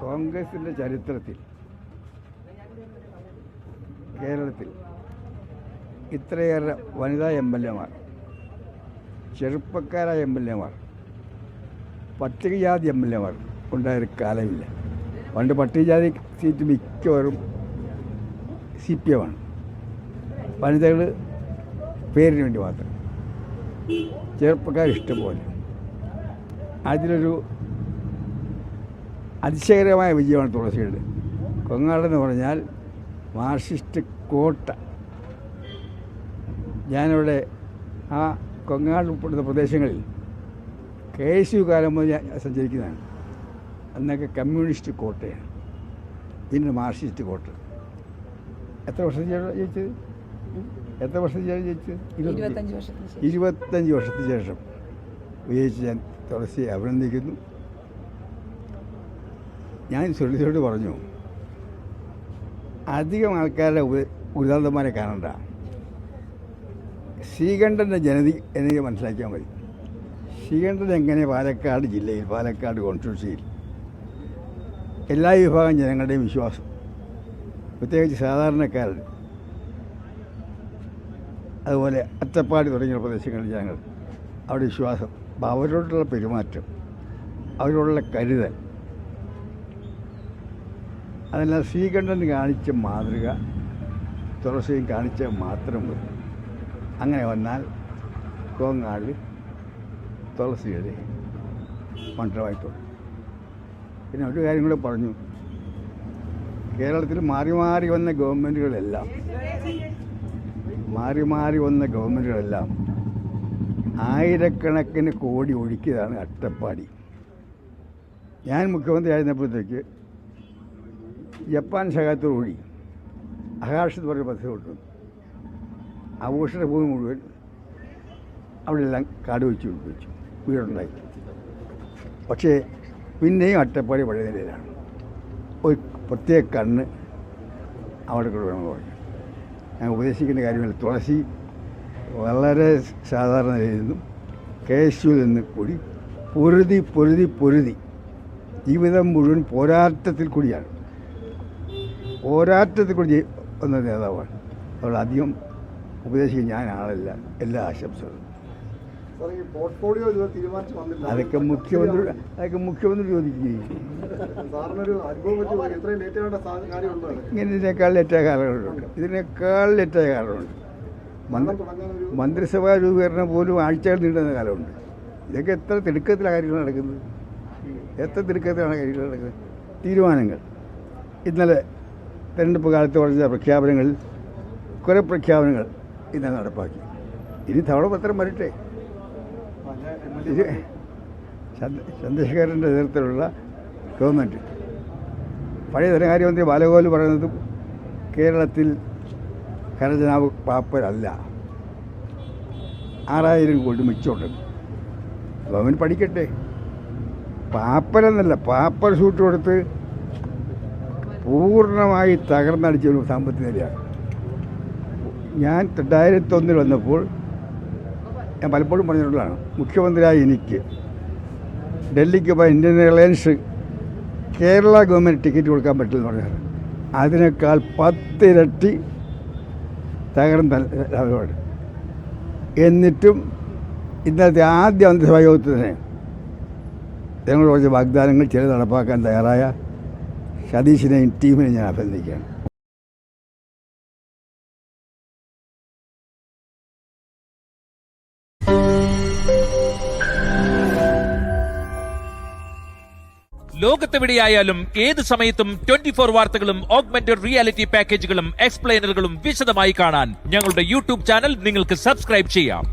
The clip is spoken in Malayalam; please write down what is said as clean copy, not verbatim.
കോൺഗ്രസിൻ്റെ ചരിത്രത്തിൽ കേരളത്തിൽ ഇത്രയേറെ വനിതാ എംഎൽഎമാർ, ചെറുപ്പക്കാരായ എംഎൽഎമാർ, പട്ടികജാതി എംഎൽഎമാർ ഉണ്ടായൊരു കാലമില്ല. പണ്ട് പട്ടികജാതി സീറ്റ് മിക്കവാറും CPM ആണ്. വനിതകൾ പേരിന് വേണ്ടി മാത്രം, ചെറുപ്പക്കാർ ഇഷ്ടംപോലെ. അതിലൊരു അതിശയകരമായ വിജയമാണ് തുളസിയുടെ. കൊങ്ങാടെന്ന് പറഞ്ഞാൽ മാർക്സിസ്റ്റ് കോട്ട. ഞാനിവിടെ ആ കൊങ്ങാട് ഉൾപ്പെടുന്ന പ്രദേശങ്ങളിൽ KSU കാലം മുതൽ ഞാൻ സഞ്ചരിക്കുന്നതാണ്. അന്നൊക്കെ കമ്മ്യൂണിസ്റ്റ് കോട്ടയാണ്, പിന്നെ മാർക്സിസ്റ്റ് കോട്ട. എത്ര വർഷം ജയിച്ചത്? എത്ര വർഷം ജയിച്ചത്? 25 വർഷത്തിന് ശേഷം വിജയിച്ച് ഞാൻ തുളസിയെ അഭിനന്ദിക്കുന്നു. ഞാൻ സുരളിയോട് പറഞ്ഞു, അധികം ആൾക്കാരുടെ ഉദാന്തന്മാരെ കാണണ്ട, ശ്രീകണ്ഠൻ്റെ ജനതി എനിക്ക് മനസ്സിലാക്കിയാൽ മതി. ശ്രീകണ്ഠൻ എങ്ങനെ പാലക്കാട് ജില്ലയിൽ, പാലക്കാട് കോൺസ്റ്റിറ്റ്യൂൻസിയിൽ എല്ലാ വിഭാഗം ജനങ്ങളുടെയും വിശ്വാസം, പ്രത്യേകിച്ച് സാധാരണക്കാരുടെ, അതുപോലെ അറ്റപ്പാടി തുടങ്ങിയ പ്രദേശങ്ങളിലെ ജനങ്ങൾ അവിടെ വിശ്വാസം, അവരോടുള്ള പെരുമാറ്റം, അവരോടുള്ള കരുതൽ, അതെല്ലാം ശ്രീകണ്ഠൻ കാണിച്ച മാതൃക തുളസിയും കാണിച്ച മാത്രം മതി. അങ്ങനെ വന്നാൽ കോങ്ങാട് തുളസിയുടെ മണ്ഡലമായിട്ടുണ്ട്. പിന്നെ ഒരു കാര്യം കൂടെ പറഞ്ഞു, കേരളത്തിൽ മാറി മാറി വന്ന ഗവൺമെൻറ്റുകളെല്ലാം ആയിരക്കണക്കിന് കോടി ഒഴുക്കിയതാണ് അട്ടപ്പാടി. ഞാൻ മുഖ്യമന്ത്രി ആയിരുന്നപ്പോഴത്തേക്ക് ജപ്പാൻ സഹായത്തോടു കൂടി ആകാശത്ത് പറഞ്ഞ പദ്ധതി കൊണ്ടു. ആഘോഷ ഭൂമി മുഴുവൻ അവിടെയെല്ലാം കാട് വെച്ച് പിടിപ്പിച്ചു, വീടുണ്ടായി. പക്ഷേ പിന്നെയും അട്ടപ്പാടി പഴയ നിലയിലാണ്. ഒരു പ്രത്യേക കണ്ണ് അവിടെ കൊണ്ടുവേണമെന്ന് പറഞ്ഞു. ഞാൻ ഉപദേശിക്കേണ്ട കാര്യമില്ല. തുളസി വളരെ സാധാരണ നിലയിൽ നിന്നും KSU നിന്ന് കൂടി പൊരുതി ജീവിതം മുഴുവൻ പോരാട്ടത്തിൽ കൂടിയാണ്, പോരാട്ടത്തിൽ കൂടി വന്ന നേതാവാണ്. അവൾ അധികം ഉപദേശിക്കാൻ ഞാൻ ആളല്ല. എല്ലാ ആശംസകളും. അതൊക്കെ മുഖ്യമന്ത്രി ചോദിക്കുകയും ഇതിനേക്കാൾ ലേറ്റായ കാലങ്ങളുണ്ട്, മന്ത്രിസഭാ രൂപീകരണം പോലും ആഴ്ചകൾ നീണ്ടുന്ന കാലമുണ്ട്. ഇതൊക്കെ എത്ര തിടുക്കത്തിലാണ് കാര്യങ്ങൾ നടക്കുന്നത്, തീരുമാനങ്ങൾ. ഇന്നലെ തെരഞ്ഞെടുപ്പ് കാലത്ത് പറഞ്ഞ പ്രഖ്യാപനങ്ങളിൽ കുറേ പ്രഖ്യാപനങ്ങൾ ഇന്നലെ നടപ്പാക്കി. ഇനി തവണ പത്രം വരട്ടെ. ഇത് ചന്ദ്രശേഖരൻ്റെ നേതൃത്വത്തിലുള്ള ഗവൺമെൻറ്, പഴയ ധനകാര്യമന്ത്രി ബാലഗോപാൽ പറയുന്നതും കേരളത്തിൽ ഖരജനാവ് പാപ്പരല്ല, 6000 കോടി മിച്ചമുണ്ട്. ഗവൺമെൻറ് പഠിക്കട്ടെ. പാപ്പരെന്നല്ല, പാപ്പർ ഷൂട്ട് കൊടുത്ത് പൂർണ്ണമായി തകർന്നടിച്ചൊരു സാമ്പത്തിക നിലയാണ്. ഞാൻ 2001 വന്നപ്പോൾ ഞാൻ പലപ്പോഴും പറഞ്ഞിട്ടുള്ളതാണ്, മുഖ്യമന്ത്രിയായി എനിക്ക് ഡൽഹിക്ക് പോയ Indian airlines Kerala government ticket കൊടുക്കാൻ പറ്റില്ലെന്ന് പറഞ്ഞാൽ അതിനേക്കാൾ 10 ഇരട്ടി തകർന്ന ലാഭമാണ്. എന്നിട്ടും ഇന്നത്തെ ആദ്യ മന്ത്രിസഭാ യോഗത്തിന് ഞങ്ങൾ കുറച്ച് വാഗ്ദാനങ്ങൾ ചില നടപ്പാക്കാൻ തയ്യാറായ സതീശിനെയും ടീമിനെയും ഞാൻ അഭിനന്ദിക്കുകയാണ്. ലോകത്തെവിടെയായാലും ഏത് സമയത്തും 24 വാർത്തകളും ഓഗ്മെന്റഡ് റിയാലിറ്റി പാക്കേജുകളും എക്സ്പ്ലെയിനറുകളും വിശദമായി കാണാൻ ഞങ്ങളുടെ YouTube ചാനൽ നിങ്ങൾക്ക് സബ്സ്ക്രൈബ് ചെയ്യാം.